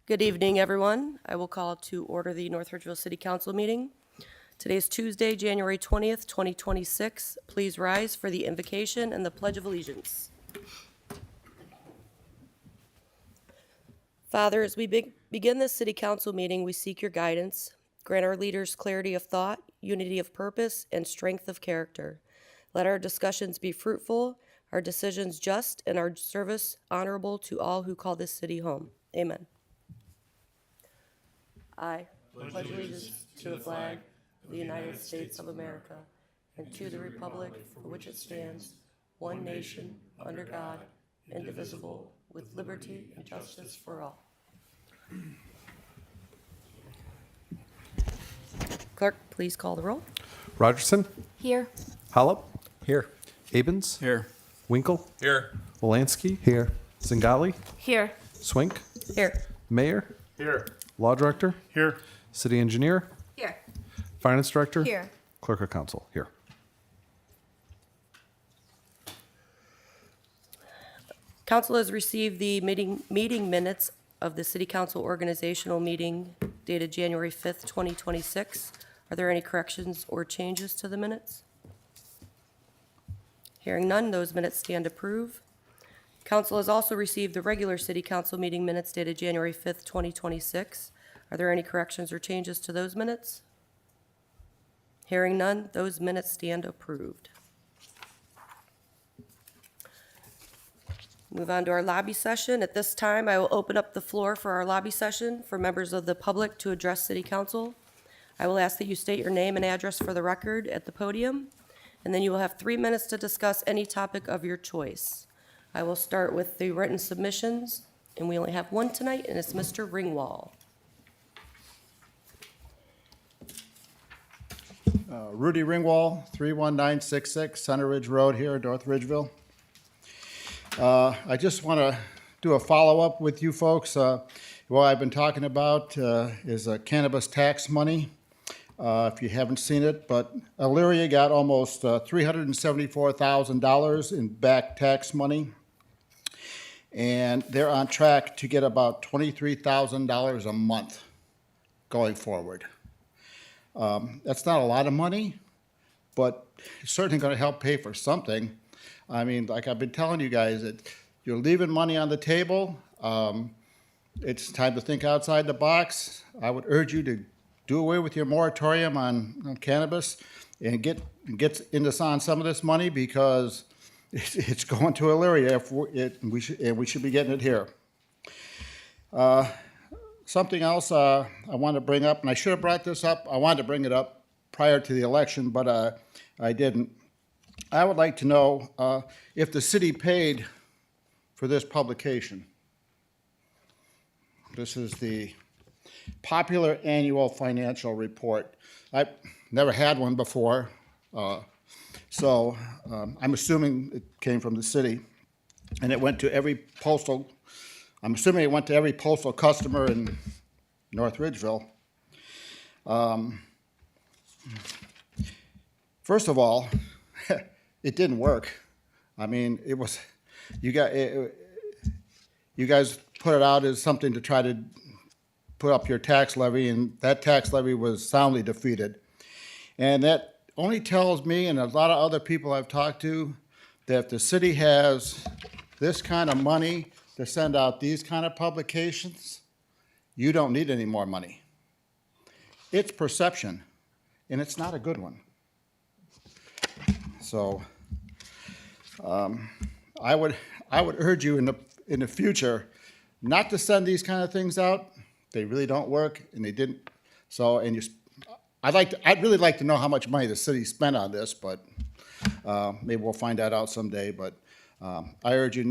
Good evening, everyone. I will call to order the North Ridgeville City Council meeting. Today is Tuesday, January 20th, 2026. Please rise for the invocation and the Pledge of Allegiance. Father, as we begin this City Council meeting, we seek your guidance. Grant our leaders clarity of thought, unity of purpose, and strength of character. Let our discussions be fruitful, our decisions just, and our service honorable to all who call this city home. Amen. I pledge allegiance to the flag of the United States of America and to the republic for which it stands, one nation, under God, indivisible, with liberty and justice for all. Clerk, please call the roll. Rogerson? Here. Hollop? Here. Abens? Here. Winkle? Here. Wolanski? Here. Zingali? Here. Swink? Here. Mayor? Here. Law Director? Here. City Engineer? Here. Finance Director? Here. Clerk of Council? Here. Council has received the meeting minutes of the City Council organizational meeting dated January 5th, 2026. Are there any corrections or changes to the minutes? Hearing none, those minutes stand approved. Council has also received the regular City Council meeting minutes dated January 5th, 2026. Are there any corrections or changes to those minutes? Hearing none, those minutes stand approved. Move on to our lobby session. At this time, I will open up the floor for our lobby session for members of the public to address City Council. I will ask that you state your name and address for the record at the podium, and then you will have 3 minutes to discuss any topic of your choice. I will start with the written submissions, and we only have one tonight, and it's Mr. Ringwall. Rudy Ringwall, 31966 Center Ridge Road here, North Ridgeville. I just want to do a follow-up with you folks. What I've been talking about is cannabis tax money, if you haven't seen it. But Elyria got almost $374,000 in back tax money. And they're on track to get about $23,000 a month going forward. That's not a lot of money, but it's certainly going to help pay for something. I mean, like I've been telling you guys, that you're leaving money on the table. It's time to think outside the box. I would urge you to do away with your moratorium on cannabis and get on some of this money, because it's going to Elyria. We should be getting it here. Something else I want to bring up, and I should have brought this up. I wanted to bring it up prior to the election, but I didn't. I would like to know if the city paid for this publication. This is the Popular Annual Financial Report. I've never had one before, so I'm assuming it came from the city, and it went to every postal. I'm assuming it went to every postal customer in North Ridgeville. First of all, it didn't work. I mean, it was, you guys put it out as something to try to put up your tax levy, and that tax levy was soundly defeated. And that only tells me, and a lot of other people I've talked to, that if the city has this kind of money to send out these kind of publications, you don't need any more money. It's perception, and it's not a good one. So I would urge you in the future not to send these kind of things out. They really don't work, and they didn't. So, and I'd really like to know how much money the city spent on this, but maybe we'll find that out someday. But I urge you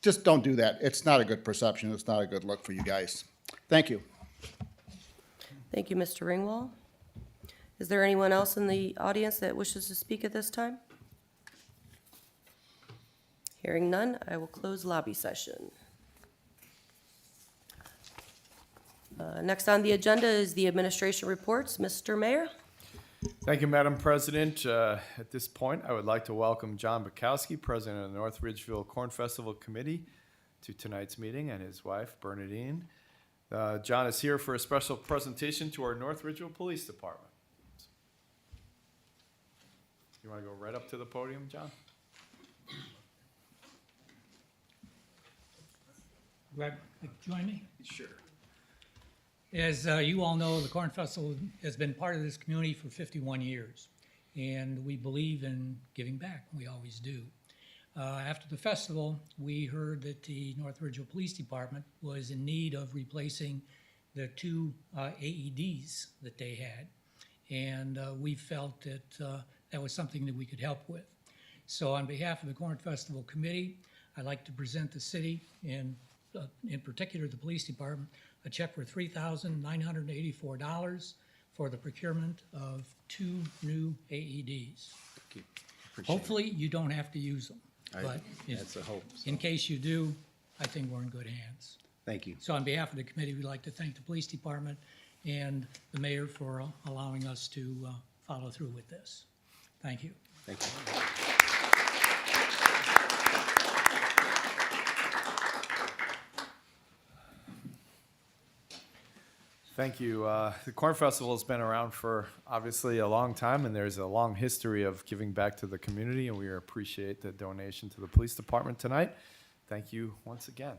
just don't do that. It's not a good perception. It's not a good look for you guys. Thank you. Thank you, Mr. Ringwald. Is there anyone else in the audience that wishes to speak at this time? Hearing none, I will close lobby session. Next on the agenda is the administration reports. Mr. Mayor? Thank you, Madam President. At this point, I would like to welcome John Bukowski, President of the North Ridgeville Corn Festival Committee, to tonight's meeting, and his wife, Bernadine. John is here for a special presentation to our North Ridgeville Police Department. You want to go right up to the podium, John? Glad to join me. Sure. As you all know, the Corn Festival has been part of this community for 51 years, and we believe in giving back. We always do. After the festival, we heard that the North Ridgeville Police Department was in need of replacing the two AEDs that they had, and we felt that that was something that we could help with. So on behalf of the Corn Festival Committee, I'd like to present the city and in particular the police department a check for $3,984 for the procurement of two new AEDs. Hopefully you don't have to use them, but That's a hope. in case you do, I think we're in good hands. Thank you. So on behalf of the committee, we'd like to thank the police department and the mayor for allowing us to follow through with this. Thank you. Thank you. Thank you. The Corn Festival has been around for obviously a long time, and there's a long history of giving back to the community, and we appreciate the donation to the police department tonight. Thank you once again.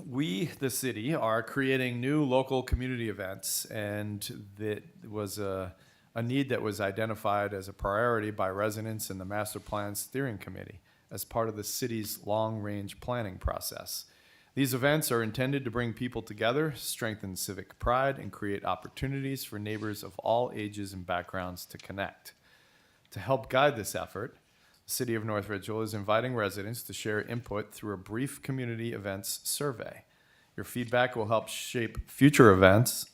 We, the city, are creating new local community events, and that was a need that was identified as a priority by residents in the Master Plan Steering Committee as part of the city's long-range planning process. These events are intended to bring people together, strengthen civic pride, and create opportunities for neighbors of all ages and backgrounds to connect. To help guide this effort, the City of North Ridgeville is inviting residents to share input through a brief community events survey. Your feedback will help shape future events.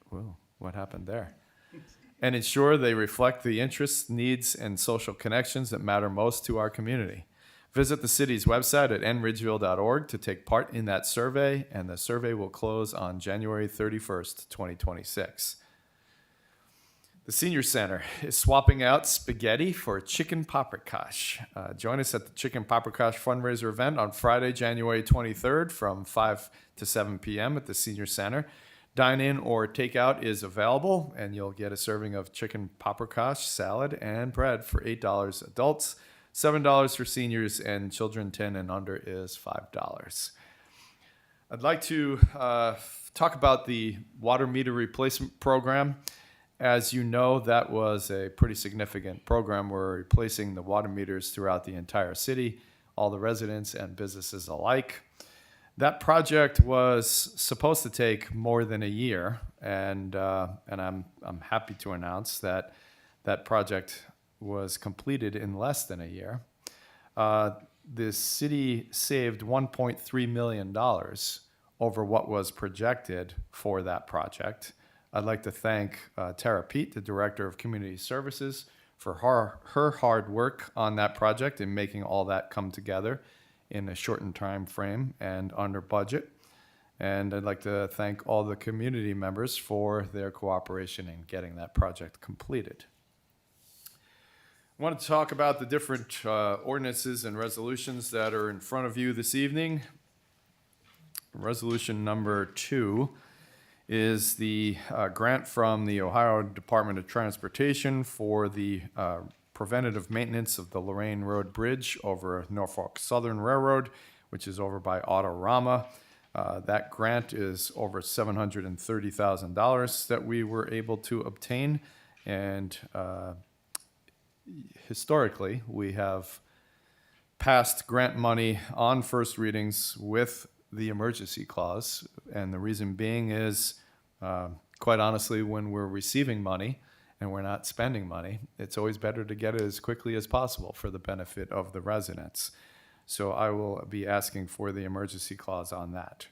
Whoa, what happened there? And ensure they reflect the interests, needs, and social connections that matter most to our community. Visit the city's website at nridgeville.org to take part in that survey, and the survey will close on January 31st, 2026. The Senior Center is swapping out spaghetti for chicken paprikash. Join us at the Chicken Paprikash fundraiser event on Friday, January 23rd from 5 to 7 p.m. at the Senior Center. Dine-in or takeout is available, and you'll get a serving of chicken paprikash, salad, and bread for $8 adults, $7 for seniors, and children 10 and under is $5. I'd like to talk about the water meter replacement program. As you know, that was a pretty significant program. We're replacing the water meters throughout the entire city, all the residents and businesses alike. That project was supposed to take more than a year, and I'm happy to announce that that project was completed in less than a year. The city saved $1.3 million over what was projected for that project. I'd like to thank Tara Pete, the Director of Community Services, for her hard work on that project and making all that come together in a shortened time frame and under budget. And I'd like to thank all the community members for their cooperation in getting that project completed. I want to talk about the different ordinances and resolutions that are in front of you this evening. Resolution number 2 is the grant from the Ohio Department of Transportation for the preventative maintenance of the Lorraine Road Bridge over Norfolk Southern Railroad, which is over by Autorama. That grant is over $730,000 that we were able to obtain. And historically, we have passed grant money on first readings with the emergency clause. And the reason being is, quite honestly, when we're receiving money and we're not spending money, it's always better to get it as quickly as possible for the benefit of the residents. So I will be asking for the emergency clause on that.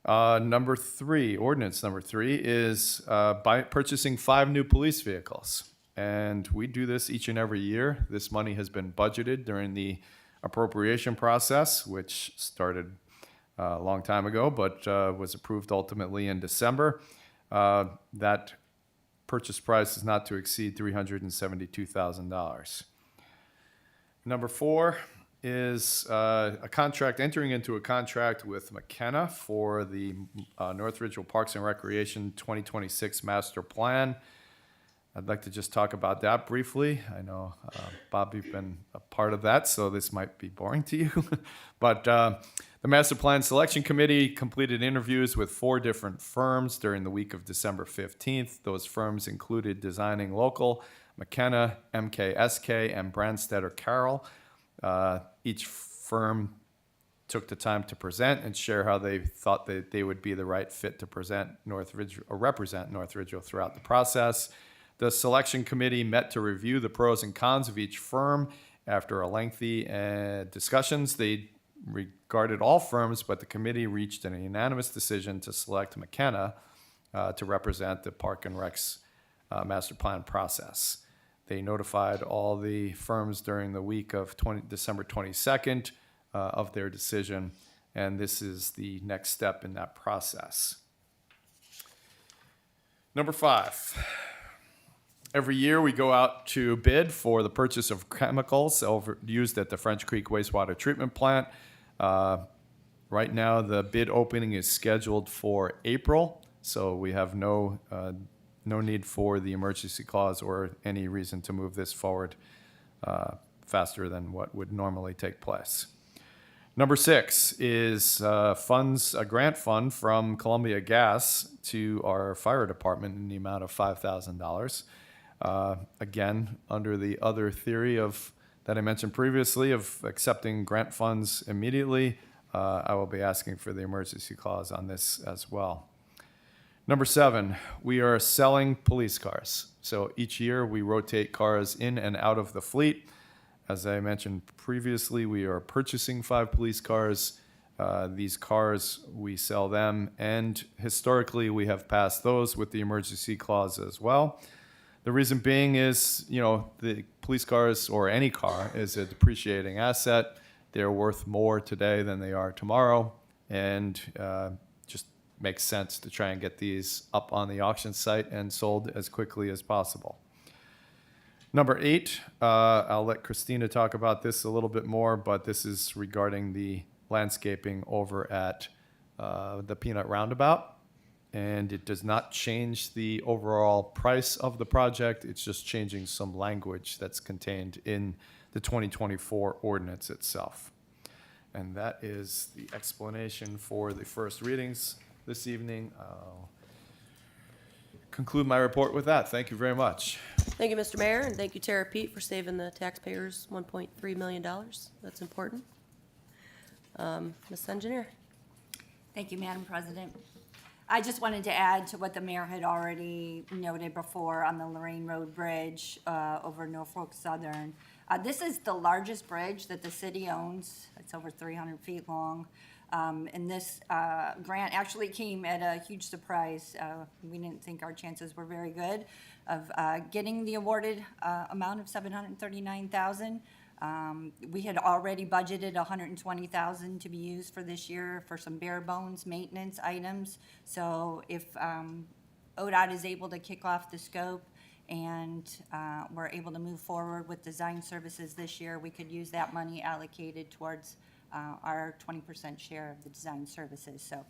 Number three, ordinance number three is by purchasing 5 new police vehicles. And we do this each and every year. This money has been budgeted during the appropriation process, which started a long time ago, but was approved ultimately in December. That purchase price is not to exceed $372,000. Number 4 is a contract, entering into a contract with McKenna for the North Ridgeville Parks and Recreation 2026 Master Plan. I'd like to just talk about that briefly. I know, Bob, you've been a part of that, so this might be boring to you. But the Master Plan Selection Committee completed interviews with 4 different firms during the week of December 15th. Those firms included Designing Local, McKenna, MKSK, and Brandstetter Carroll. Each firm took the time to present and share how they thought that they would be the right fit to represent North Ridgeville throughout the process. The selection committee met to review the pros and cons of each firm. After a lengthy discussions, they regarded all firms, but the committee reached a unanimous decision to select McKenna to represent the Park and Rec's master plan process. They notified all the firms during the week of December 22nd of their decision, and this is the next step in that process. Number 5. Every year we go out to bid for the purchase of chemicals used at the French Creek wastewater treatment plant. Right now the bid opening is scheduled for April, so we have no need for the emergency clause or any reason to move this forward faster than what would normally take place. Number 6 is a grant fund from Columbia Gas to our fire department in the amount of $5,000. Again, under the other theory that I mentioned previously of accepting grant funds immediately, I will be asking for the emergency clause on this as well. Number 7, we are selling police cars. So each year we rotate cars in and out of the fleet. As I mentioned previously, we are purchasing 5 police cars. These cars, we sell them, and historically we have passed those with the emergency clause as well. The reason being is, the police cars or any car is a depreciating asset. They're worth more today than they are tomorrow, and just makes sense to try and get these up on the auction site and sold as quickly as possible. Number 8, I'll let Christina talk about this a little bit more, but this is regarding the landscaping over at the Peanut Roundabout. And it does not change the overall price of the project. It's just changing some language that's contained in the 2024 ordinance itself. And that is the explanation for the first readings this evening. I'll conclude my report with that. Thank you very much. Thank you, Mr. Mayor, and thank you, Tara Pete, for saving the taxpayers $1.3 million. That's important. Ms. Engineer. Thank you, Madam President. I just wanted to add to what the mayor had already noted before on the Lorraine Road Bridge over Norfolk Southern. This is the largest bridge that the city owns. It's over 300 feet long. And this grant actually came at a huge surprise. We didn't think our chances were very good of getting the awarded amount of $739,000. We had already budgeted $120,000 to be used for this year for some bare bones maintenance items. So if ODOT is able to kick off the scope and we're able to move forward with design services this year, we could use that money allocated towards our 20% share of the design services. So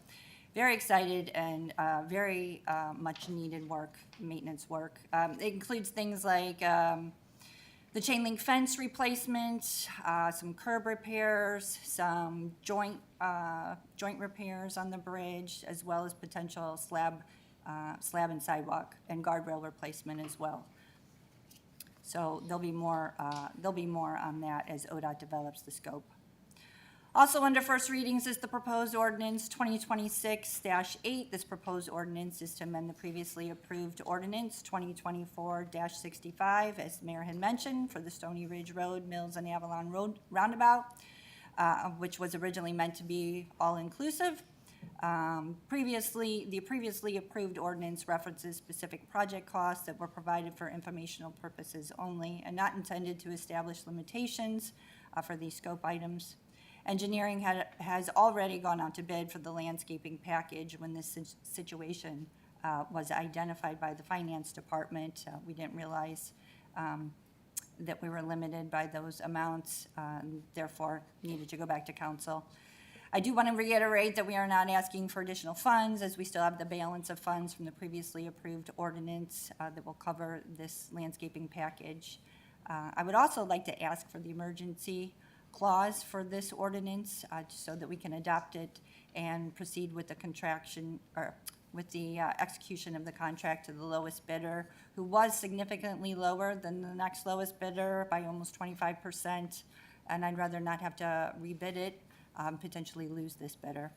very excited and very much needed work, maintenance work. It includes things like the chain link fence replacement, some curb repairs, some joint repairs on the bridge, as well as potential slab slab and sidewalk, and guardrail replacement as well. So there'll be more on that as ODOT develops the scope. Also under first readings is the proposed ordinance 2026-8. This proposed ordinance is to amend the previously approved ordinance 2024-65, as Mayor had mentioned, for the Stony Ridge Road, Mills and Avalon Road roundabout, which was originally meant to be all-inclusive. The previously approved ordinance references specific project costs that were provided for informational purposes only and not intended to establish limitations for these scope items. Engineering has already gone out to bid for the landscaping package when this situation was identified by the finance department. We didn't realize that we were limited by those amounts, therefore needed to go back to council. I do want to reiterate that we are not asking for additional funds, as we still have the balance of funds from the previously approved ordinance that will cover this landscaping package. I would also like to ask for the emergency clause for this ordinance so that we can adopt it and proceed with the execution of the contract to the lowest bidder, who was significantly lower than the next lowest bidder by almost 25%, and I'd rather not have to rebid it, potentially lose this bidder.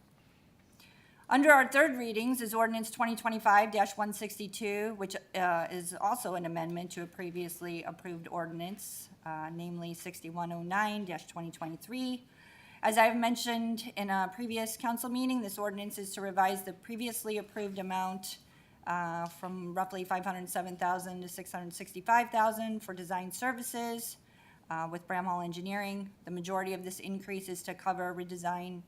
Under our third readings is ordinance 2025-162, which is also an amendment to a previously approved ordinance, namely 6109-2023. As I've mentioned in a previous council meeting, this ordinance is to revise the previously approved amount from roughly $507,000 to $665,000 for design services with Bramhall Engineering. The majority of this increase is to cover redesign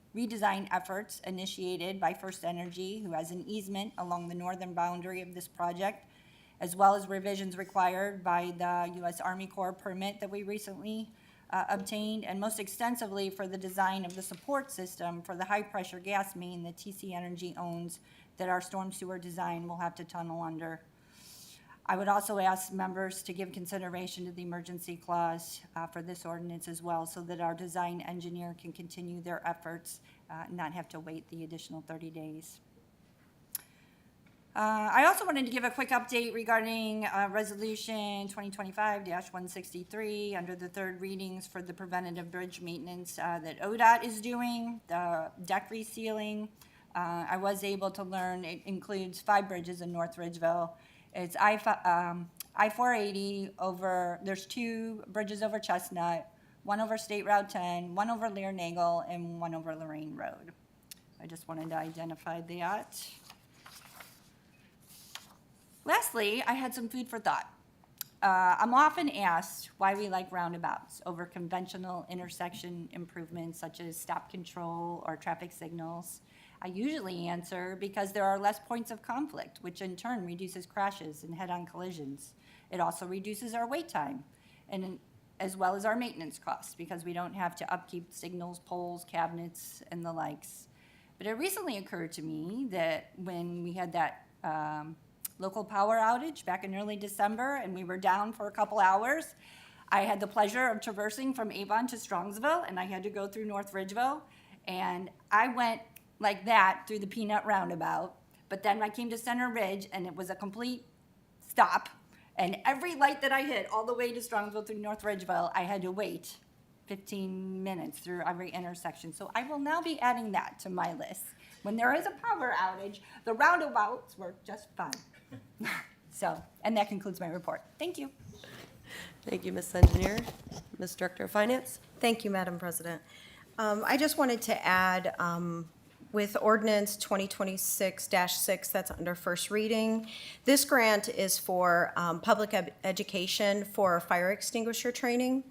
efforts initiated by First Energy, who has an easement along the northern boundary of this project, as well as revisions required by the U.S. Army Corps permit that we recently obtained, and most extensively for the design of the support system for the high-pressure gas main that TC Energy owns that our storm sewer design will have to tunnel under. I would also ask members to give consideration to the emergency clause for this ordinance as well, so that our design engineer can continue their efforts, not have to wait the additional 30 days. I also wanted to give a quick update regarding Resolution 2025-163 under the third readings for the preventative bridge maintenance that ODOT is doing, the deck resealing. I was able to learn it includes 5 bridges in North Ridgeville. It's I-480 over, there's 2 bridges over Chestnut, 1 over State Route 10, 1 over Lear-Nagel, and 1 over Lorraine Road. I just wanted to identify that. Lastly, I had some food for thought. I'm often asked why we like roundabouts over conventional intersection improvements such as stop control or traffic signals. I usually answer because there are less points of conflict, which in turn reduces crashes and head-on collisions. It also reduces our wait time, and as well as our maintenance costs, because we don't have to upkeep signals, poles, cabinets, and the likes. But it recently occurred to me that when we had that local power outage back in early December, and we were down for a couple hours, I had the pleasure of traversing from Avon to Strongsville, and I had to go through North Ridgeville, and I went like that through the Peanut Roundabout, but then I came to Center Ridge, and it was a complete stop, and every light that I hit all the way to Strongsville through North Ridgeville, I had to wait 15 minutes through every intersection. So I will now be adding that to my list. When there is a power outage, the roundabouts work just fine. So, and that concludes my report. Thank you. Thank you, Ms. Engineer. Ms. Director of Finance? Thank you, Madam President. I just wanted to add, with ordinance 2026-6, that's under first reading, this grant is for public education for fire extinguisher training.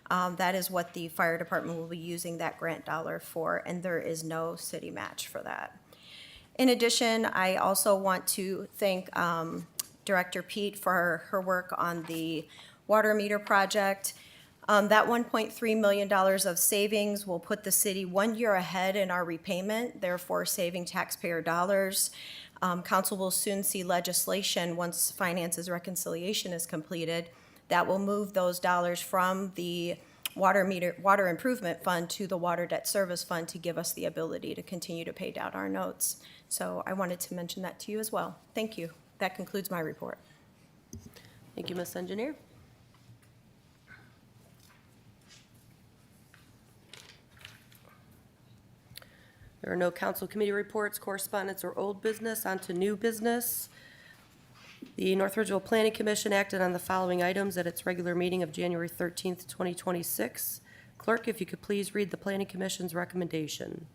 That is what the fire department will be using that grant dollar for, and there is no city match for that. In addition, I also want to thank Director Pete for her work on the water meter project. That $1.3 million of savings will put the city 1 year ahead in our repayment, therefore saving taxpayer dollars. Council will soon see legislation once finances reconciliation is completed that will move those dollars from the water improvement fund to the water debt service fund to give us the ability to continue to pay down our notes. So I wanted to mention that to you as well. Thank you. That concludes my report. Thank you, Ms. Engineer. There are no council committee reports, correspondence, or old business. On to new business. The North Ridgeville Planning Commission acted on the following items at its regular meeting of January 13th, 2026. Clerk, if you could please read the Planning Commission's recommendation.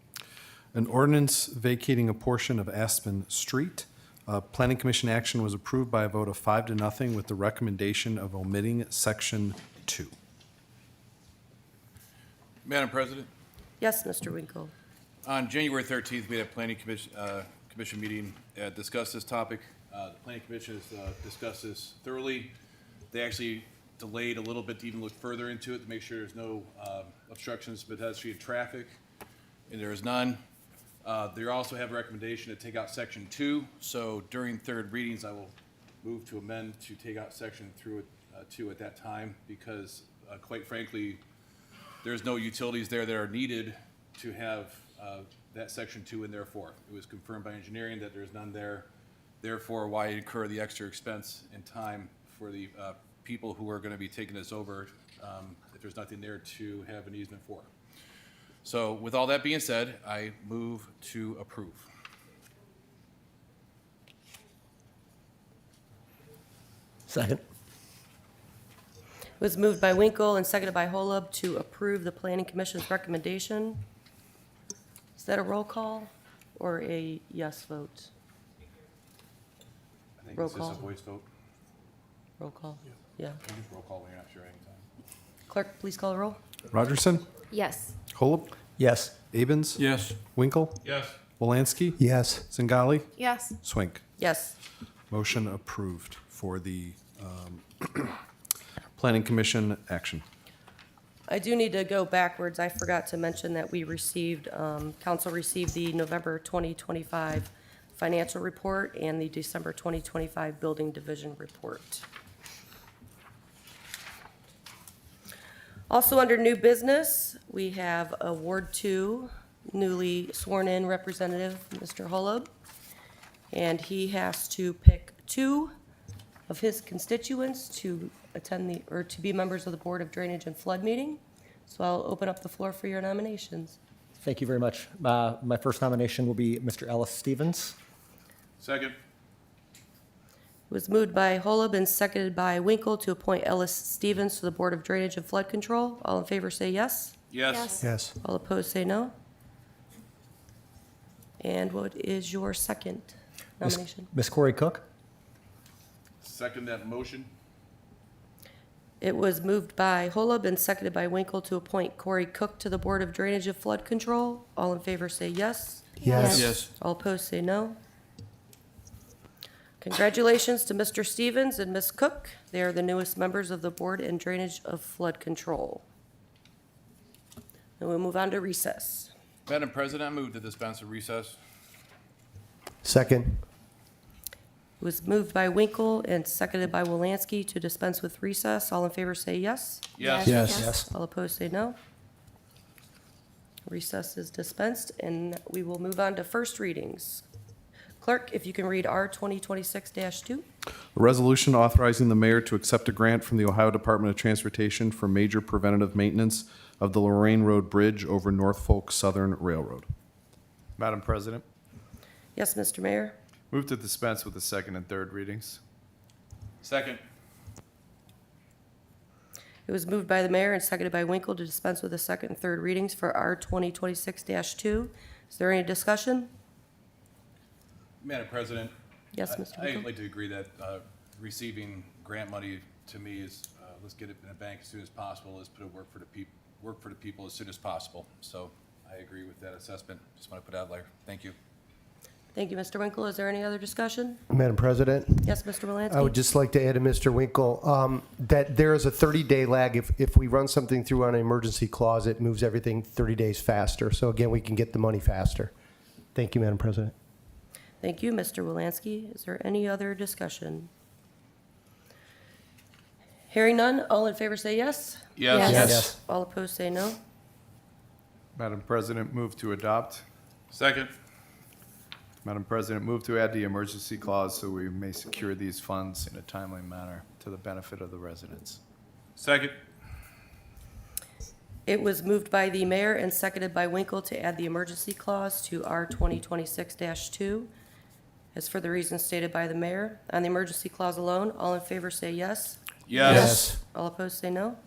An ordinance vacating a portion of Aspen Street. Planning Commission action was approved by a vote of 5-0 with the recommendation of omitting Section 2. Madam President, Yes, Mr. Winkle. on January 13th, we had a planning commission meeting, discuss this topic. The planning commission has discussed this thoroughly. They actually delayed a little bit to even look further into it to make sure there's no obstructions to pedestrian traffic, and there is none. They also have a recommendation to take out Section 2, so during third readings, I will move to amend to take out Section 2 at that time, because quite frankly, there's no utilities there that are needed to have that Section 2 in there for. It was confirmed by engineering that there's none there. Therefore, why incur the extra expense and time for the people who are going to be taking this over if there's nothing there to have an easement for? So with all that being said, I move to approve. Second. It was moved by Winkle and seconded by Holub to approve the Planning Commission's recommendation. Is that a roll call or a yes vote? I think Roll it's just a call. voice vote. Roll call? Yeah. You can roll call when you're not sure anytime. Clerk, please call the roll. Rogerson? Yes. Holub? Yes. Abens? Yes. Winkle? Yes. Wolanski? Yes. Singali? Yes. Swink. Yes. Motion approved for the Planning Commission action. I do need to go backwards. I forgot to mention that we received, council received the November 2025 financial report and the December 2025 building division report. Also under new business, we have a Ward 2 newly sworn-in representative, Mr. Holub, and he has to pick 2 of his constituents to attend to be members of the Board of Drainage and Flood meeting. So I'll open up the floor for your nominations. Thank you very much. My first nomination will be Mr. Ellis Stevens. Second. It was moved by Holub and seconded by Winkle to appoint Ellis Stevens to the Board of Drainage and Flood Control. All in favor say yes. Yes. Yes. All opposed say no. And what is your second nomination? Ms. Corey Cook. Second that motion. It was moved by Holub and seconded by Winkle to appoint Corey Cook to the Board of Drainage and Flood Control. All in favor say yes. Yes. All opposed say no. Congratulations to Mr. Stevens and Ms. Cook. They are the newest members of the Board and Drainage of Flood Control. And we'll move on to recess. Madam President, I move to dispense with recess. Second. It was moved by Winkle and seconded by Wolanski to dispense with recess. All in favor say yes. Yes. Yes. All opposed say no. Recess is dispensed, and we will move on to first readings. Clerk, if you can read R 2026-2. A resolution authorizing the mayor to accept a grant from the Ohio Department of Transportation for major preventative maintenance of the Lorraine Road Bridge over Norfolk Southern Railroad. Madam President, Yes, Mr. Mayor? move to dispense with the second and third readings. Second. It was moved by the mayor and seconded by Winkle to dispense with the second and third readings for R 2026-2. Is there any discussion? Madam President. Yes, Mr. I'd Winkle? like to agree that receiving grant money to me is, let's get it in the bank as soon as possible. Let's put it work for the people as soon as possible. So I agree with that assessment. Just want to put it out there. Thank you. Thank you, Mr. Winkle. Is there any other discussion? Madam President, Yes, Mr. Wolanski? I would just like to add to Mr. Winkle that there is a 30-day lag. If we run something through on an emergency clause, it moves everything 30 days faster. So again, we can get the money faster. Thank you, Madam President. Thank you, Mr. Wolanski. Is there any other discussion? Hearing none, all in favor say yes. Yes. Yes. All opposed say no. Madam President, move to adopt. Second. Madam President, move to add the emergency clause so we may secure these funds in a timely manner to the benefit of the residents. Second. It was moved by the mayor and seconded by Winkle to add the emergency clause to R 2026-2. As for the reasons stated by the mayor, on the emergency clause alone, all in favor say yes. Yes. All opposed say no.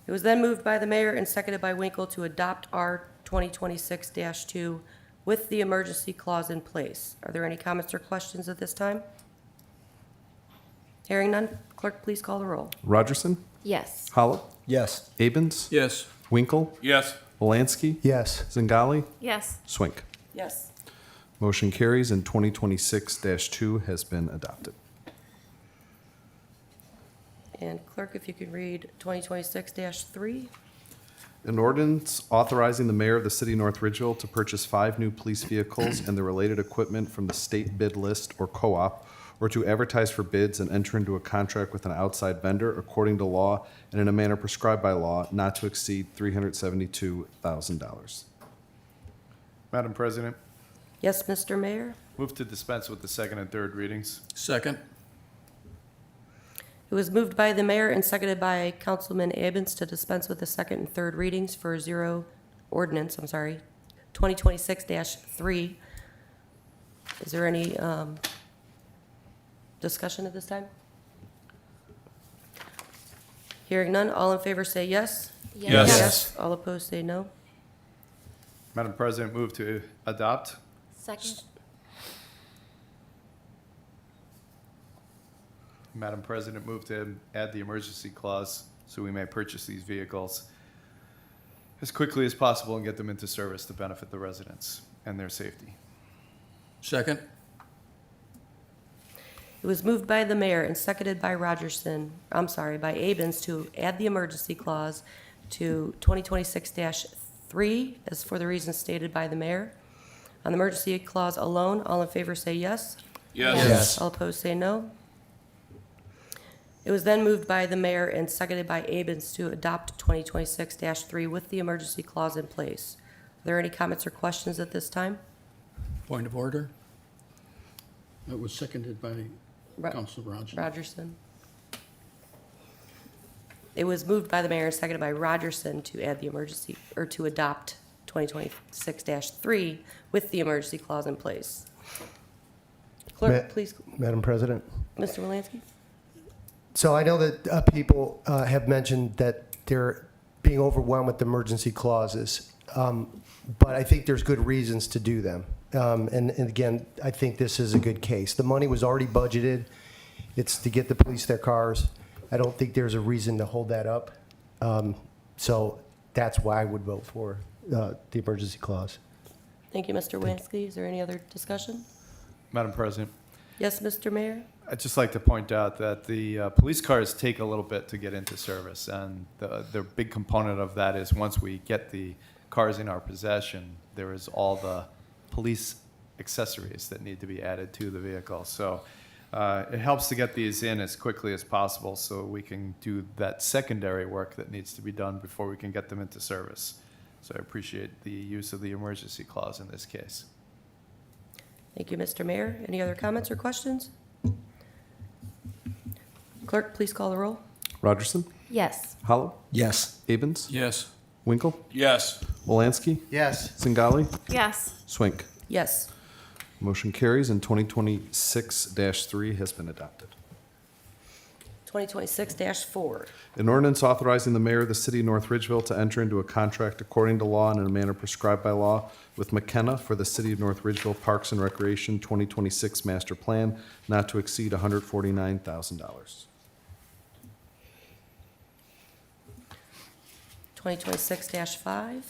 It was then moved by the mayor and seconded by Winkle to adopt R 2026-2 with the emergency clause in place. Are there any comments or questions at this time? Hearing none, clerk, please call the roll. Rogerson, Yes. Holland, Yes. Abens, Yes. Winkle, Yes. Wolanski, Yes. Zingali, Yes. Swink. Yes. Motion carries and 2026-2 has been adopted. And clerk, if you could read 2026-3. An ordinance authorizing the mayor of the city of North Ridgeville to purchase 5 new police vehicles and the related equipment from the state bid list or co-op, or to advertise for bids and enter into a contract with an outside vendor according to law and in a manner prescribed by law, not to exceed $372,000. Madam President, Yes, Mr. Mayor? move to dispense with the second and third readings. Second. It was moved by the mayor and seconded by Councilman Abens to dispense with the second and third readings for ordinance 2026-3. Is there any discussion at this time? Hearing none, all in favor say yes. Yes. All opposed say no. Madam President, move to adopt. Second. Madam President, move to add the emergency clause so we may purchase these vehicles as quickly as possible and get them into service to benefit the residents and their safety. Second. It was moved by the mayor and seconded by by Abens to add the emergency clause to 2026-3 as for the reasons stated by the mayor. On the emergency clause alone, all in favor say yes. Yes. All opposed say no. It was then moved by the mayor and seconded by Abens to adopt 2026-3 with the emergency clause in place. Are there any comments or questions at this time? Point of order. It was seconded by Ro- Councilor Rogers. Rogerson. It was moved by the mayor and seconded by Rogerson to add the emergency, or to adopt 2026-3 with the emergency clause in place. Clerk, please, Madam President. Mr. Wolanski? So I know that people have mentioned that they're being overwhelmed with emergency clauses, but I think there's good reasons to do them. And again, I think this is a good case. The money was already budgeted. It's to get the police their cars. I don't think there's a reason to hold that up. So that's why I would vote for the emergency clause. Thank you, Mr. Wolanski. Is there any other discussion? Madam President, Yes, Mr. Mayor? I'd just like to point out that the police cars take a little bit to get into service, and the big component of that is once we get the cars in our possession, there is all the police accessories that need to be added to the vehicle. So it helps to get these in as quickly as possible so we can do that secondary work that needs to be done before we can get them into service. So I appreciate the use of the emergency clause in this case. Thank you, Mr. Mayor. Any other comments or questions? Clerk, please call the roll. Rogerson, Yes. Hollow, Yes. Abens, Yes. Winkle, Yes. Wolanski, Yes. Zingali, Yes. Swink. Yes. Motion carries and 2026-3 has been adopted. 2026-4. An ordinance authorizing the mayor of the city of North Ridgeville to enter into a contract according to law and in a manner prescribed by law with McKenna for the city of North Ridgeville Parks and Recreation 2026 Master Plan, not to exceed $149,000. 2026-5.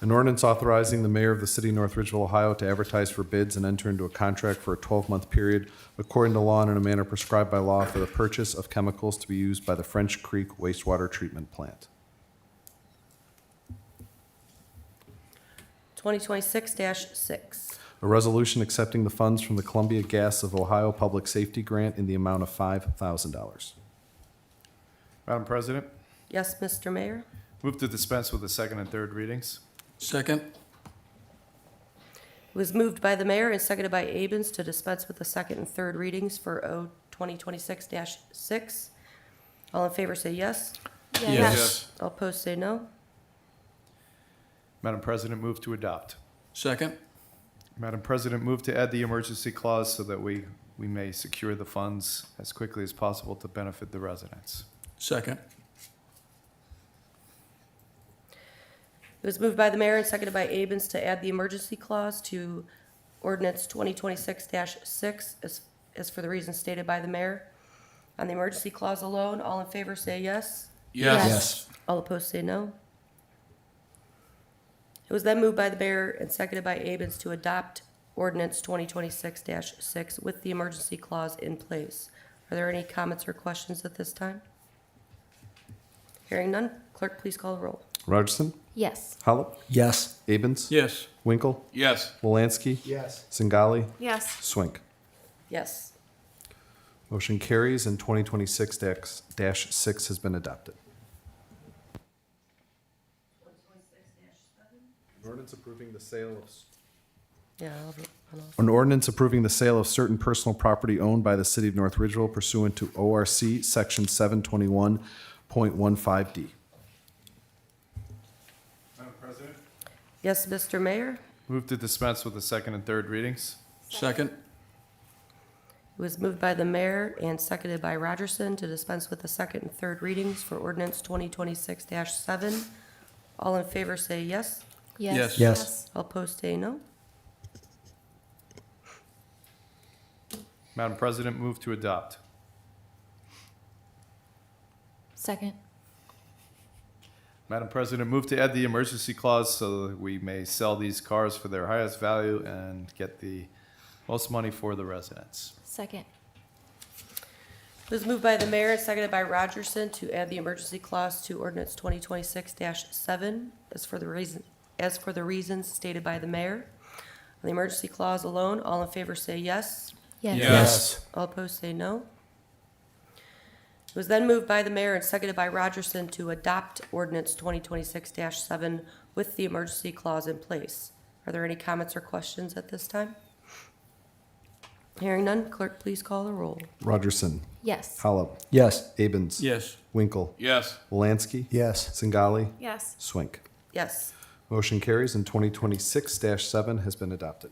An ordinance authorizing the mayor of the city of North Ridgeville, Ohio to advertise for bids and enter into a contract for a 12-month period according to law and in a manner prescribed by law for the purchase of chemicals to be used by the French Creek wastewater treatment plant. 2026-6. A resolution accepting the funds from the Columbia Gas of Ohio Public Safety Grant in the amount of $5,000. Madam President, Yes, Mr. Mayor? move to dispense with the second and third readings. Second. It was moved by the mayor and seconded by Abens to dispense with the second and third readings for O 2026-6. All in favor say yes. Yes. All opposed say no. Madam President, move to adopt. Second. Madam President, move to add the emergency clause so that we may secure the funds as quickly as possible to benefit the residents. Second. It was moved by the mayor and seconded by Abens to add the emergency clause to ordinance 2026-6 as for the reasons stated by the mayor. On the emergency clause alone, all in favor say yes. Yes. All opposed say no. It was then moved by the mayor and seconded by Abens to adopt ordinance 2026-6 with the emergency clause in place. Are there any comments or questions at this time? Hearing none, clerk, please call the roll. Rogerson? Yes. Holub? Yes. Abens? Yes. Winkle? Yes. Wolanski? Yes. Singali? Yes. Swink. Yes. Motion carries and 2026-6 has been adopted. An ordinance approving the sale of Yeah, I'll vote on all. An ordinance approving the sale of certain personal property owned by the city of North Ridgeville pursuant to ORC Section 721.15D. Madam President? Yes, Mr. Mayor? Move to dispense with the second and third readings. Second. It was moved by the mayor and seconded by Rogerson to dispense with the second and third readings for ordinance 2026-7. All in favor say yes. Yes. Yes. All opposed say no. Madam President, move to adopt. Second. Madam President, move to add the emergency clause so that we may sell these cars for their highest value and get the most money for the residents. Second. It was moved by the mayor and seconded by Rogerson to add the emergency clause to ordinance 2026-7 as for the reasons stated by the mayor. On the emergency clause alone, all in favor say yes. Yes. All opposed say no. It was then moved by the mayor and seconded by Rogerson to adopt ordinance 2026-7 with the emergency clause in place. Are there any comments or questions at this time? Hearing none, clerk, please call the roll. Rogerson? Yes. Holub? Yes. Abens? Yes. Winkle? Yes. Wolanski? Yes. Singali? Yes. Swink. Yes. Motion carries and 2026-7 has been adopted.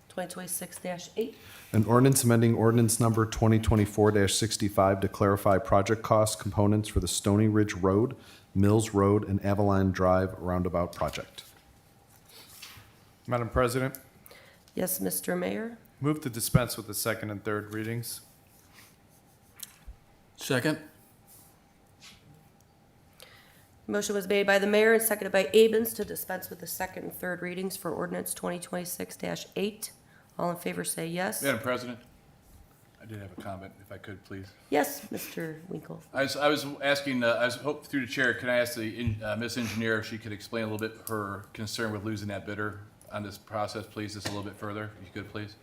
2026-8. An ordinance amending ordinance number 2024-65 to clarify project costs components for the Stony Ridge Road, Mills Road, and Avalon Drive roundabout project. Madam President, Yes, Mr. Mayor? move to dispense with the second and third readings. Second. Motion was made by the mayor and seconded by Abens to dispense with the second and third readings for ordinance 2026-8. All in favor say yes. Madam President, I did have a comment, if I could, please. Yes, Mr. Winkle. I was asking, through the chair, can I ask the Miss Engineer if she could explain a little bit her concern with losing that bidder on this process, please, just a little bit further, if you could, please?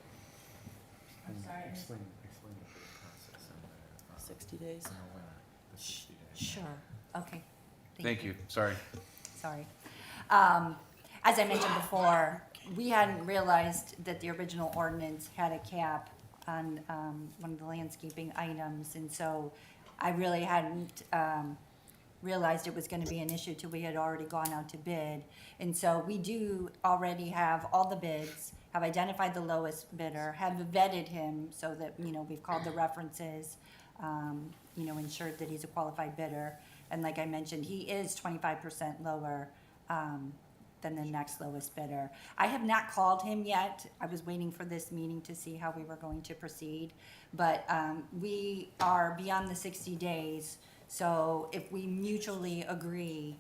60 days. Sure. Okay. Thank you, sorry. Sorry. As I mentioned before, we hadn't realized that the original ordinance had a cap on one of the landscaping items, and so I really hadn't realized it was gonna be an issue till we had already gone out to bid. And so we do already have all the bids, have identified the lowest bidder, have vetted him so that, we've called the references, ensured that he's a qualified bidder. And like I mentioned, he is 25% lower than the next lowest bidder. I have not called him yet. I was waiting for this meeting to see how we were going to proceed. But we are beyond the 60 days, so if we mutually agree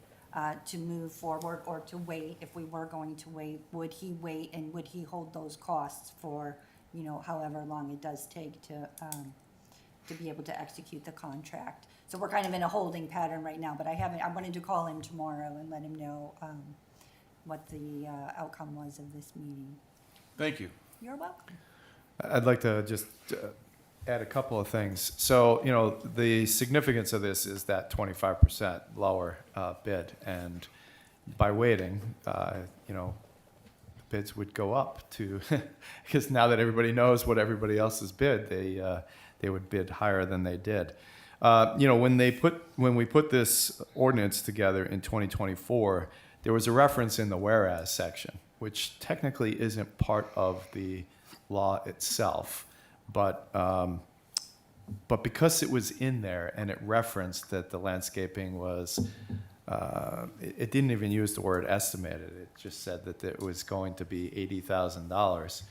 to move forward or to wait, if we were going to wait, would he wait and would he hold those costs for, however long it does take to be able to execute the contract? So we're kind of in a holding pattern right now, but I wanted to call him tomorrow and let him know what the outcome was of this meeting. Thank you. You're welcome. I'd like to just add a couple of things. So, you know, the significance of this is that 25% lower bid. And by waiting, you know, bids would go up to, because now that everybody knows what everybody else has bid, they would bid higher than they did. You know, when we put this ordinance together in 2024, there was a reference in the whereas section, which technically isn't part of the law itself, but because it was in there and it referenced that the landscaping was, it didn't even use the word estimated. It just said that it was going to be $80,000.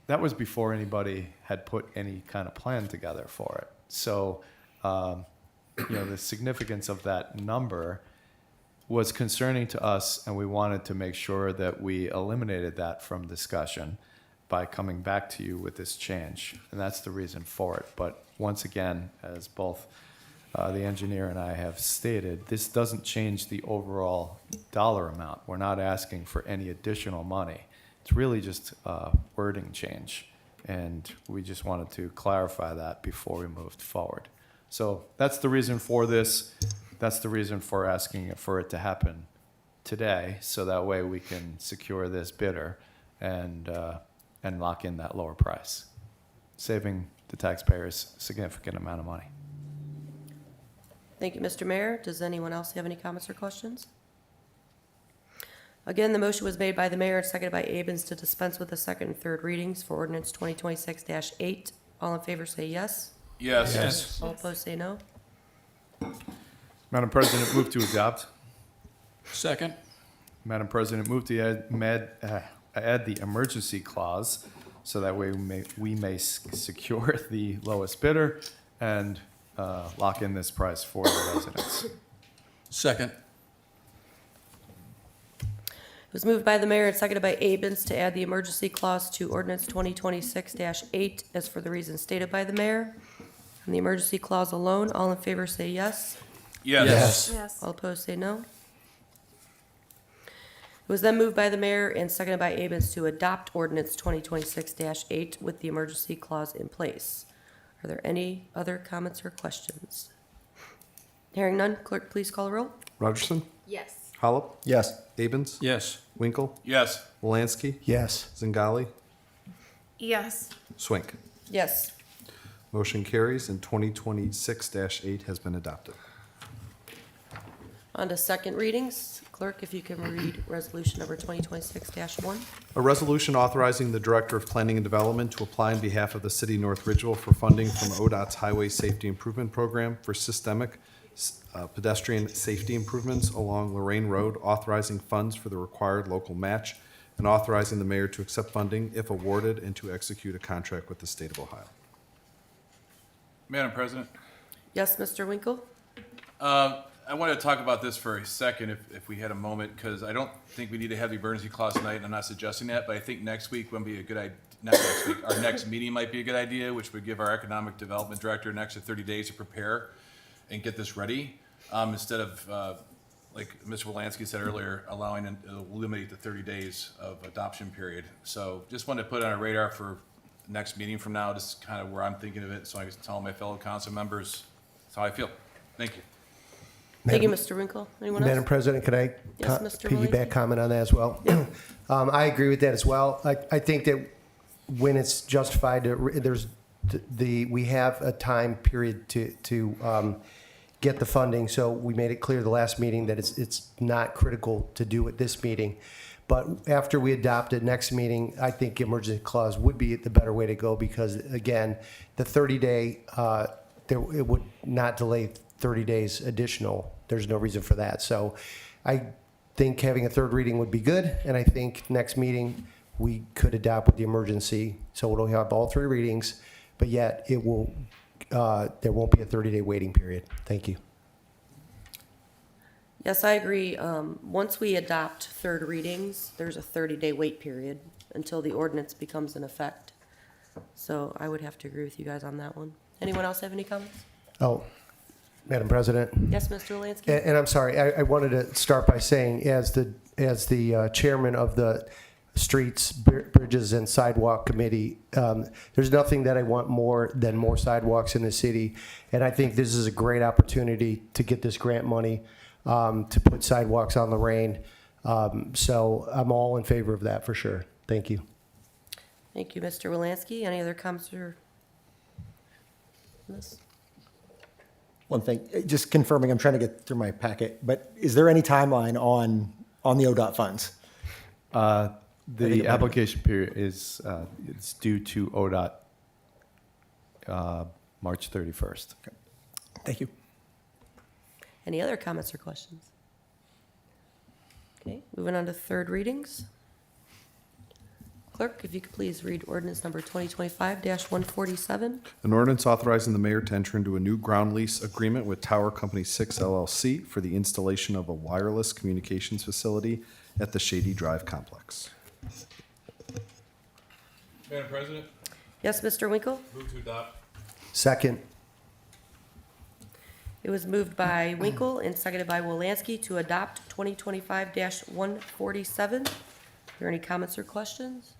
That was before anybody had put any kind of plan together for it. So, you know, the significance of that number was concerning to us, and we wanted to make sure that we eliminated that from discussion by coming back to you with this change. And that's the reason for it. But once again, as both the engineer and I have stated, this doesn't change the overall dollar amount. We're not asking for any additional money. It's really just a wording change. And we just wanted to clarify that before we moved forward. So that's the reason for this. That's the reason for asking for it to happen today, so that way we can secure this bidder and lock in that lower price, saving the taxpayers a significant amount of money. Thank you, Mr. Mayor. Does anyone else have any comments or questions? Again, the motion was made by the mayor and seconded by Abens to dispense with the second and third readings for ordinance 2026-8. All in favor say yes. Yes. All opposed say no. Madam President, move to adopt. Second. Madam President, move to add the emergency clause, so that way we may secure the lowest bidder and lock in this price for the residents. Second. It was moved by the mayor and seconded by Abens to add the emergency clause to ordinance 2026-8 as for the reasons stated by the mayor. On the emergency clause alone, all in favor say yes. Yes. Yes. All opposed say no. It was then moved by the mayor and seconded by Abens to adopt ordinance 2026-8 with the emergency clause in place. Are there any other comments or questions? Hearing none, clerk, please call the roll. Rogerson? Yes. Holub? Yes. Abens? Yes. Winkle? Yes. Wolanski? Yes. Zingali? Yes. Swink. Yes. Motion carries and 2026-8 has been adopted. On to second readings. Clerk, if you can read resolution number 2026-1. A resolution authorizing the Director of Planning and Development to apply on behalf of the City of North Ridgeville for funding from ODOT's Highway Safety Improvement Program for systemic pedestrian safety improvements along Lorraine Road, authorizing funds for the required local match, and authorizing the mayor to accept funding if awarded and to execute a contract with the state of Ohio. Madam President, Yes, Mr. Winkle? I wanted to talk about this for a second if we had a moment, because I don't think we need to have the emergency clause tonight, and I'm not suggesting that, but I think next week would be a good idea. Not next week, our next meeting might be a good idea, which would give our economic development director an extra 30 days to prepare and get this ready, instead of, like Mr. Wolanski said earlier, eliminate the 30 days of adoption period. So just wanted to put it on our radar for next meeting from now, just kind of where I'm thinking of it, so I can tell my fellow council members that's how I feel. Thank you. Thank you, Mr. Winkle. Anyone Madam else? President, could I Yes, Mr. piggyback Malinsky? comment on that as well? I agree with that as well. I think that when it's justified, we have a time period to get the funding. So we made it clear the last meeting that it's not critical to do at this meeting. But after we adopt it next meeting, I think emergency clause would be the better way to go, because again, the 30-day, it would not delay 30 days additional. There's no reason for that. So I think having a third reading would be good, and I think next meeting we could adopt with the emergency, so we'll have all three readings, but yet it will, there won't be a 30-day waiting period. Thank you. Yes, I agree. Once we adopt third readings, there's a 30-day wait period until the ordinance becomes in effect. So I would have to agree with you guys on that one. Anyone else have any comments? Oh, Madam President. Yes, Mr. Wolanski? And I'm sorry, I wanted to start by saying, as as the chairman of the Streets, Bridges, and Sidewalk Committee, there's nothing that I want more than more sidewalks in the city. And I think this is a great opportunity to get this grant money to put sidewalks on Lorraine. So I'm all in favor of that for sure. Thank you. Thank you, Mr. Wilansky. Any other comments or? This? One thing, just confirming, I'm trying to get through my packet, but is there any timeline on the ODOT funds? The application period is, it's due to ODOT, March 31st. Thank you. Any other comments or questions? Okay, moving on to third readings. Clerk, if you could please read ordinance number 2025-147. An ordinance authorizing the mayor to enter into a new ground lease agreement with Tower Company 6 LLC for the installation of a wireless communications facility at the Shady Drive complex. Madam President, Yes, Mr. Winkle? move to adopt. Second. It was moved by Winkle and seconded by Wolanski to adopt 2025-147. Are there any comments or questions?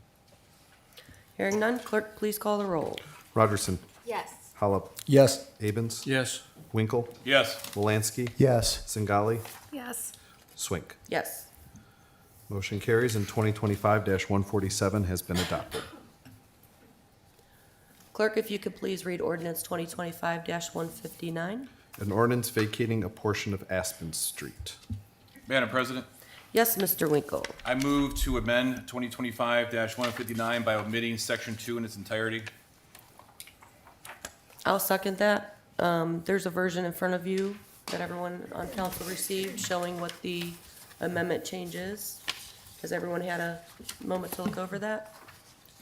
Hearing none, clerk, please call the roll. Rogerson. Yes. Holub. Yes. Abens. Yes. Winkle. Yes. Wolanski. Yes. Singali. Yes. Swink. Yes. Motion carries and 2025-147 has been adopted. Clerk, if you could please read ordinance 2025-159. An ordinance vacating a portion of Aspen Street. Madam President, Yes, Mr. Winkle. I move to amend 2025-159 by omitting section 2 in its entirety. I'll second that. There's a version in front of you that everyone on council received showing what the amendment change is. Has everyone had a moment to look over that?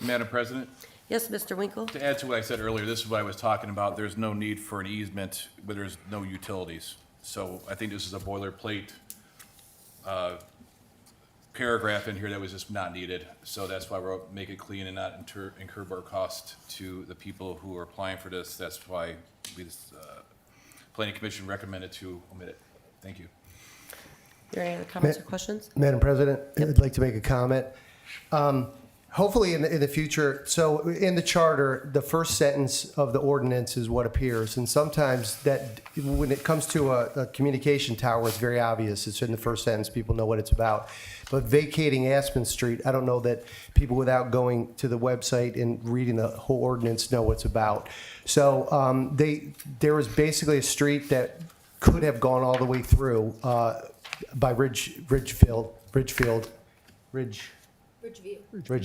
Madam President, Yes, Mr. Winkle? to add to what I said earlier, this is what I was talking about. There's no need for an easement where there's no utilities. So I think this is a boilerplate paragraph in here that was just not needed. So that's why we're make it clean and not incur more cost to the people who are applying for this. That's why we, Planning Commission recommended to omit it. Thank you. Are there any other comments or questions? Madam President, I'd like to make a comment. Hopefully in the future, so in the charter, the first sentence of the ordinance is what appears. And sometimes that, when it comes to a communication tower, it's very obvious. It's in the first sentence, people know what it's about. But vacating Aspen Street, I don't know that people without going to the website and reading the whole ordinance know what it's about. So there was basically a street that could have gone all the way through by Ridgeville,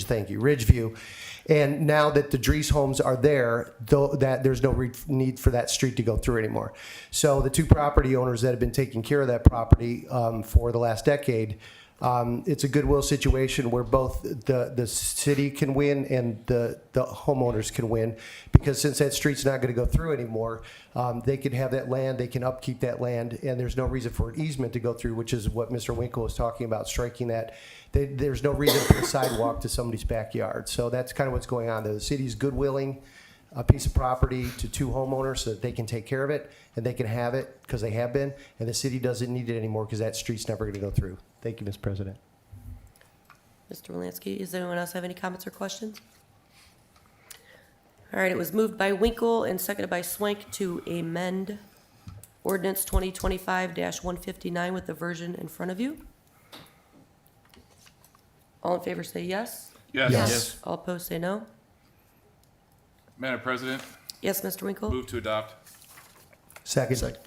thank you, Ridgeview. And now that the Dries homes are there, though, that there's no need for that street to go through anymore. So the two property owners that have been taking care of that property for the last decade, it's a goodwill situation where both the city can win and the homeowners can win, because since that street's not going to go through anymore, they can have that land, they can upkeep that land, and there's no reason for an easement to go through, which is what Mr. Winkle was talking about, striking that. There's no reason for a sidewalk to somebody's backyard. So that's kind of what's going on there. The city's goodwilling a piece of property to two homeowners so that they can take care of it and they can have it because they have been, and the city doesn't need it anymore because that street's never going to go through. Thank you, Mr. President. Mr. Wolanski, does anyone else have any comments or questions? All right, it was moved by Winkle and seconded by Swank to amend ordinance 2025-159 with the version in front of you. All in favor say yes. Yes. Yes. All opposed say no. Madam President, Yes, Mr. Winkle? move to adopt. Second.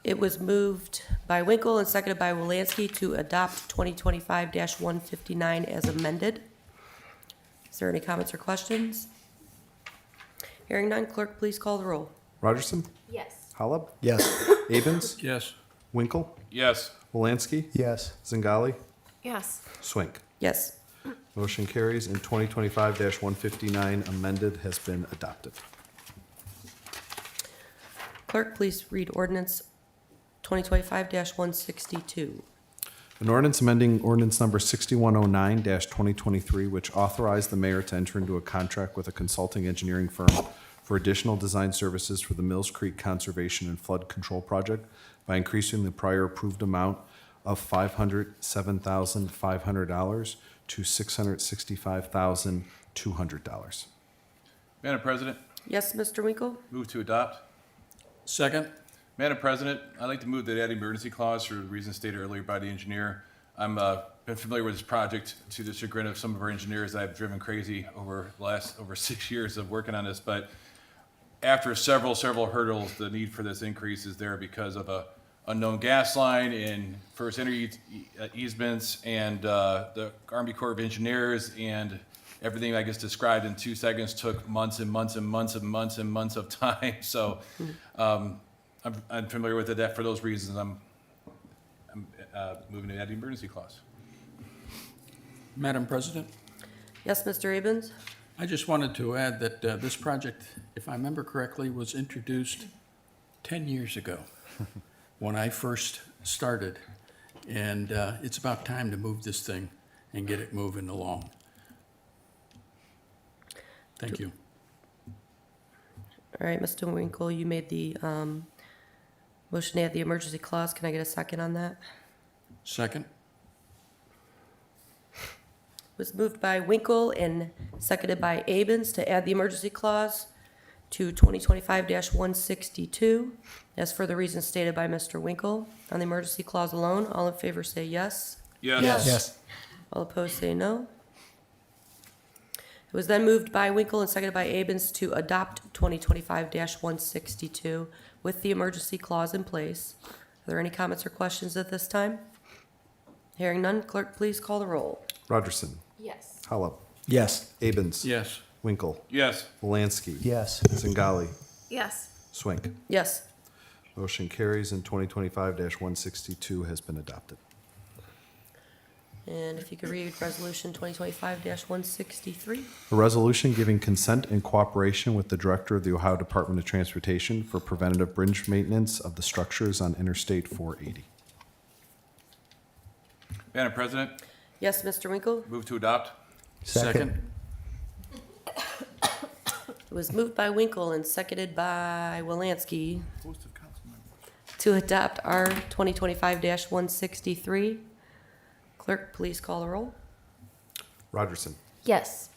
It was moved by Winkle and seconded by Wolanski to adopt 2025-159 as amended. Is there any comments or questions? Hearing none, clerk, please call the roll. Rogerson. Yes. Holub. Yes. Abens. Yes. Winkle. Yes. Wolanski. Yes. Zingali. Yes. Swink. Yes. Motion carries and 2025-159 amended has been adopted. Clerk, please read ordinance 2025-162. An ordinance amending ordinance number 6109-2023, which authorized the mayor to enter into a contract with a consulting engineering firm for additional design services for the Mills Creek Conservation and Flood Control Project by increasing the prior approved amount of $507,500 to $665,200. Madam President, Yes, Mr. Winkle? move to adopt. Second? Madam President, I'd like to move that add emergency clause for the reasons stated earlier by the engineer. I'm been familiar with this project to the chagrin of some of our engineers. I've driven crazy over the last over 6 years of working on this, but after several hurdles, the need for this increase is there because of a unknown gas line and first entry easements and the Army Corps of Engineers and everything I just described in 2 seconds took months and months and months and months and months of time. So I'm familiar with it. That for those reasons, I'm moving to add the emergency clause. Madam President, Yes, Mr. Abens? I just wanted to add that this project, if I remember correctly, was introduced 10 years ago when I first started. And it's about time to move this thing and get it moving along. Thank you. All right, Mr. Winkle, you made the motion to add the emergency clause. Can I get a second on that? Second? It was moved by Winkle and seconded by Abens to add the emergency clause to 2025-162, as for the reasons stated by Mr. Winkle. On the emergency clause alone, all in favor say yes. Yes. Yes. All opposed say no. It was then moved by Winkle and seconded by Abens to adopt 2025-162 with the emergency clause in place. Are there any comments or questions at this time? Hearing none, clerk, please call the roll. Rogerson. Yes. Holub. Yes. Abens. Yes. Winkle. Yes. Wolanski. Yes. Singali. Yes. Swink. Yes. Motion carries and 2025-162 has been adopted. And if you could read Resolution 2025-163. A resolution giving consent and cooperation with the Director of the Ohio Department of Transportation for preventative bridge maintenance of the structures on Interstate 480. Madam President, Yes, Mr. Winkle? move to adopt. Second? It was moved by Winkle and seconded by Wolanski to adopt R 2025-163. Clerk, please call the roll. Rogerson. Yes.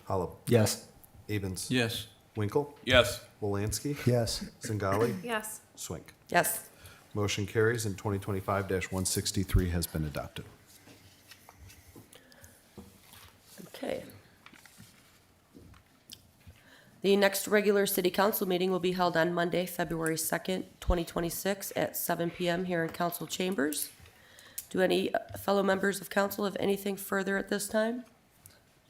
Holub. Yes. Abens. Yes. Winkle. Yes. Wolanski. Yes. Singali. Yes. Swink. Yes. Motion carries and 2025-163 has been adopted. Okay. The next regular city council meeting will be held on Monday, February 2nd, 2026 at 7 PM here in council chambers. Do any fellow members of council have anything further at this time?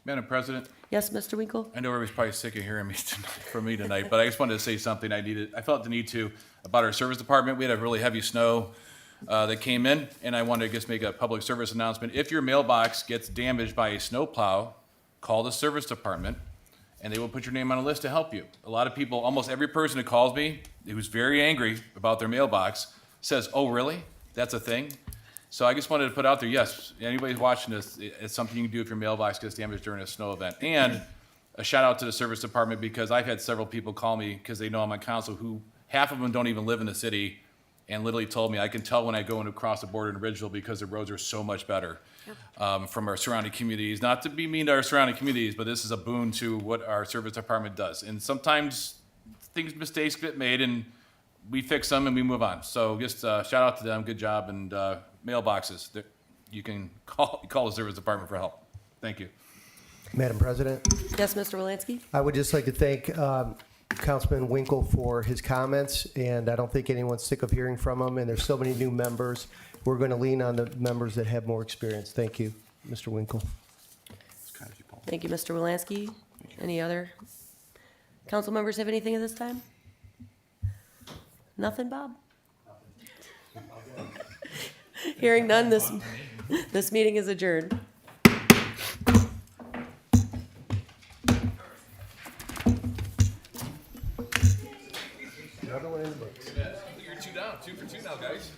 Madam President, Yes, Mr. Winkle? I know everybody's probably sick of hearing me from me tonight, but I just wanted to say something I felt the need to about our service department. We had a really heavy snow that came in, and I wanted to just make a public service announcement. If your mailbox gets damaged by a snowplow, call the service department, and they will put your name on a list to help you. A lot of people, almost every person who calls me, who's very angry about their mailbox, says, "Oh, really? That's a thing?" So I just wanted to put out there, yes, anybody who's watching this, it's something you can do if your mailbox gets damaged during a snow event. And a shout out to the service department, because I've had several people call me because they know I'm on council who, half of them don't even live in the city, and literally told me, I can tell when I go across the border in Ridgeville because the roads are so much better from our surrounding communities. Not to be mean to our surrounding communities, but this is a boon to what our service department does. And sometimes mistakes get made, and we fix them and we move on. So just shout out to them, good job, and mailboxes, you can call the service department for help. Thank you. Madam President, Yes, Mr. Wolanski? I would just like to thank Councilman Winkle for his comments, and I don't think anyone's sick of hearing from him, and there's so many new members. We're going to lean on the members that have more experience. Thank you, Mr. Winkle. Thank you, Mr. Wolanski. Any other council members have anything at this time? Nothing, Bob? Hearing none, this meeting is adjourned. You're 2 down, 2 for 2 now, guys.